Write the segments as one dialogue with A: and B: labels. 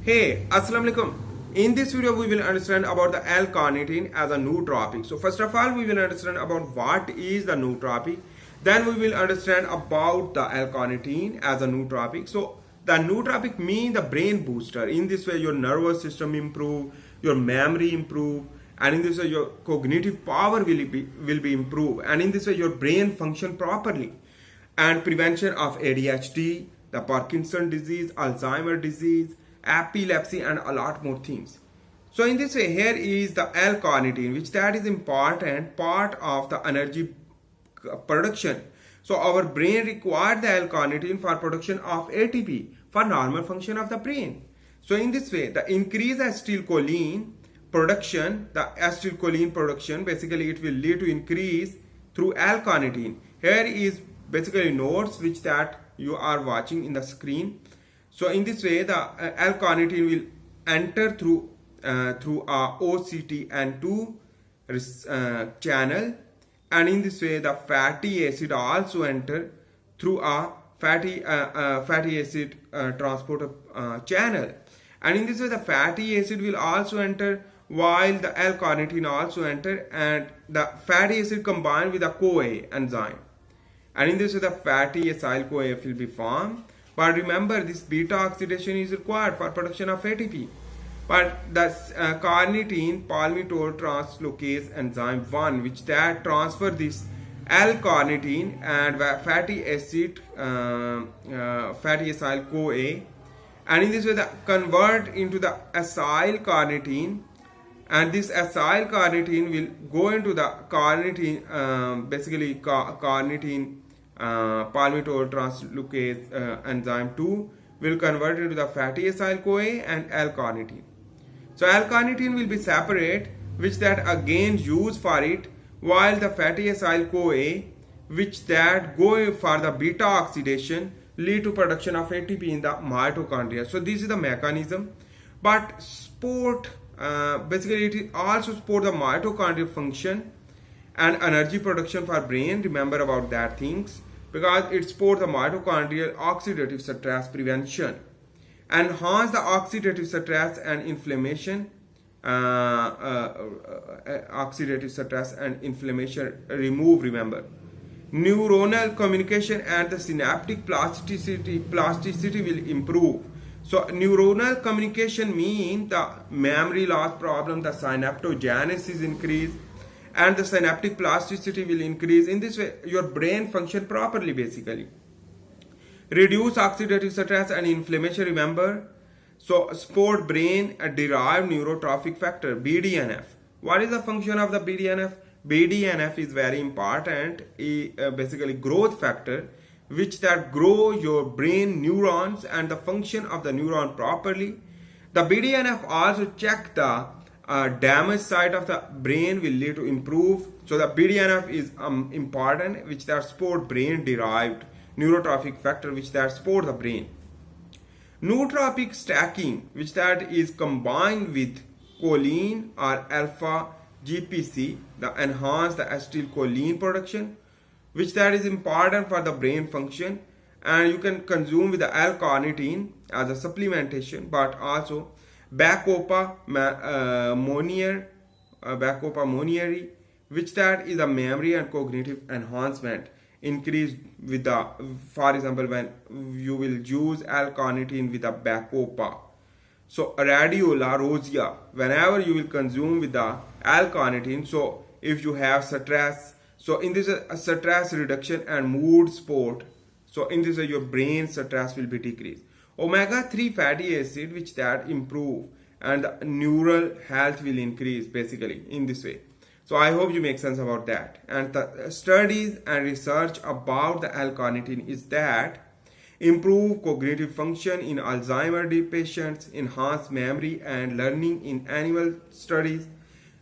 A: Hey, Assalamu alaikum. In this video, we will understand about the L-carnitine as a nootropic. So first of all, we will understand about what is the nootropic. Then we will understand about the L-carnitine as a nootropic. So the nootropic means the brain booster. In this way, your nervous system improve, your memory improve, and in this way, your cognitive power will be improved. And in this way, your brain function properly. And prevention of ADHD, the Parkinson disease, Alzheimer disease, epilepsy, and a lot more things. So in this way, here is the L-carnitine, which that is important part of the energy production. So our brain requires the L-carnitine for production of ATP for normal function of the brain. So in this way, the increased acetylcholine production, basically it will lead to increase through L-carnitine. Here is basically notes which that you are watching in the screen. So in this way, the L-carnitine will enter through a OCTN2 channel, and in this way the fatty acid also enter through a fatty acid transporter channel, and in this way the fatty acid will also enter while the L-carnitine also enter, and the fatty acid combined with the CoA enzyme, and in this way the fatty acyl CoA will be formed. But remember, this beta oxidation is required for production of ATP. But the carnitine palmitoyl translocase enzyme 1, which that transfer this L-carnitine and fatty acyl CoA, and in this way the convert into the acyl carnitine, and this acyl carnitine will go into the carnitine, carnitine palmitoyl translocase enzyme 2 will convert into the fatty acyl CoA and L-carnitine. So L-carnitine will be separate, which that again used for it, while the fatty acyl CoA, which that go for the beta oxidation, lead to production of ATP in the mitochondria. So this is the mechanism. But basically it also support the mitochondrial function and energy production for brain. Remember about that things, because it supports the mitochondrial oxidative stress prevention, enhance the oxidative stress and inflammation, remove, remember, neuronal communication and the synaptic plasticity will improve. So neuronal communication means the memory loss problem, the synaptogenesis increase, and the synaptic plasticity will increase. In this way, your brain function properly basically. Reduce oxidative stress and inflammation, remember. So support brain derived neurotrophic factor, BDNF. What is the function of the BDNF? BDNF is very important, basically growth factor, which that grow your brain neurons and the function of the neuron properly. The BDNF also check the damaged side of the brain will lead to improve. So the BDNF is important, which that support brain derived neurotrophic factor, which that support the brain. Nootropic stacking, which that is combined with choline or alpha GPC, the enhance the acetylcholine production, which that is important for the brain function, and you can consume with the L-carnitine as a supplementation, but also Bacopa monieri, which that is a memory and cognitive enhancement increase with the, for example, when you will use L-carnitine with the Bacopa. So radiola rosea, whenever you will consume with the L-carnitine, so if you have stress, so in this stress reduction and mood support, so in this way your brain stress will be decreased. Omega-3 fatty acid, which that improve, and the neural health will increase basically in this way. So I hope you make sense about that. And the studies and research about the L-carnitine is that improve cognitive function in Alzheimer patients, enhance memory and learning in animal studies,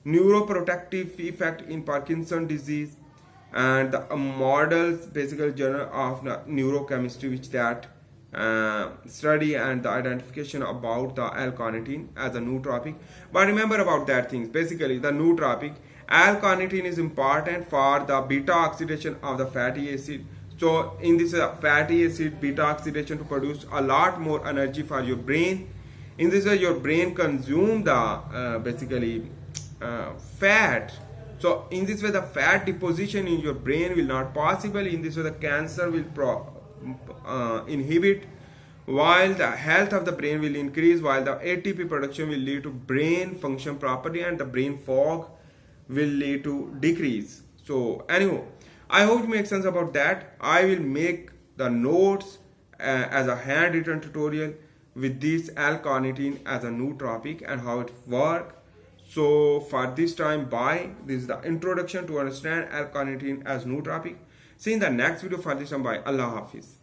A: neuroprotective effect in Parkinson disease, and the models basically journal of the neurochemistry, which that study and the identification about the L-carnitine as a nootropic. But remember about that things, basically the nootropic, L-carnitine is important for the beta oxidation of the fatty acid. So in this fatty acid beta oxidation to produce a lot more energy for your brain, In this way, your brain consume the basically fat. So in this way, the fat deposition in your brain will not possible. In this way, the cancer will inhibit, while the health of the brain will increase, while the ATP production will lead to brain function properly, and the brain fog will lead to decrease. So anyhow, I hope it makes sense about that. I will make the notes as a handwritten tutorial with this L-carnitine as a nootropic and how it works. So for this time, bye. This is the introduction to understand L-carnitine as nootropic. See you in the next video. For this time, bye. Allah Hafiz.